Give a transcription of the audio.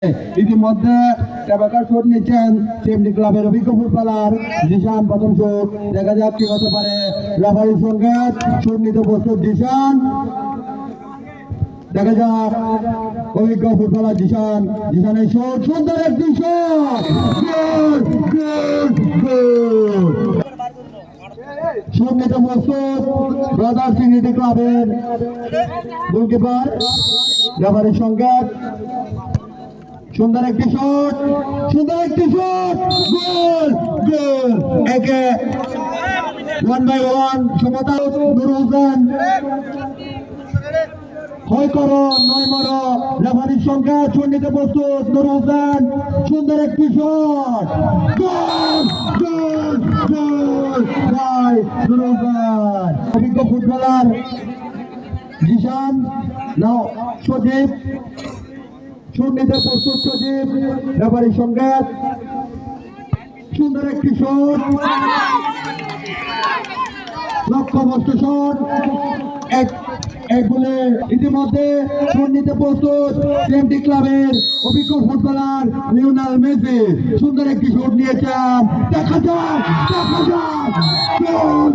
ইতিমধ্যে টেবাকার শট নিচ্ছেন সিএমডি ক্লাবের অভিজ্ঞ ফুটবলার জিশান প্রথম শট দেখা যাক কি হতে পারে রেফারির সঙ্গে শট নিতে প্রস্তুত জিশান দেখা যাক অভিজ্ঞ ফুটবলার জিশানের শট সুন্দর একটি শট শট নিতে প্রস্তুত ব্রাদার্স ইউনিটি ক্লাবের গোলকিপার রেফারির সঙ্গে সুন্দর একটি শট গোল একে 1-1 সমতা নুরুল হোসেন হয় করো নয় মারো রেফারির সংখ্যা শট নিতে প্রস্তুত নুরুল হোসেন সুন্দর একটি শট গোল নুরুল হোসেন অভিজ্ঞ ফুটবলার জিশান নাও সজীব শট নিতে প্রস্তুত সজীব রেফারির সঙ্গে সুন্দর একটি শট লক্ষ্যভ্রষ্ট শট এক বলে ইতিমধ্যে শট নিতে প্রস্তুত সিএমডি ক্লাবের অভিজ্ঞ ফুটবলার লিওনেল মেসি সুন্দর একটি শট নিয়েছেন দেখা যাক গোল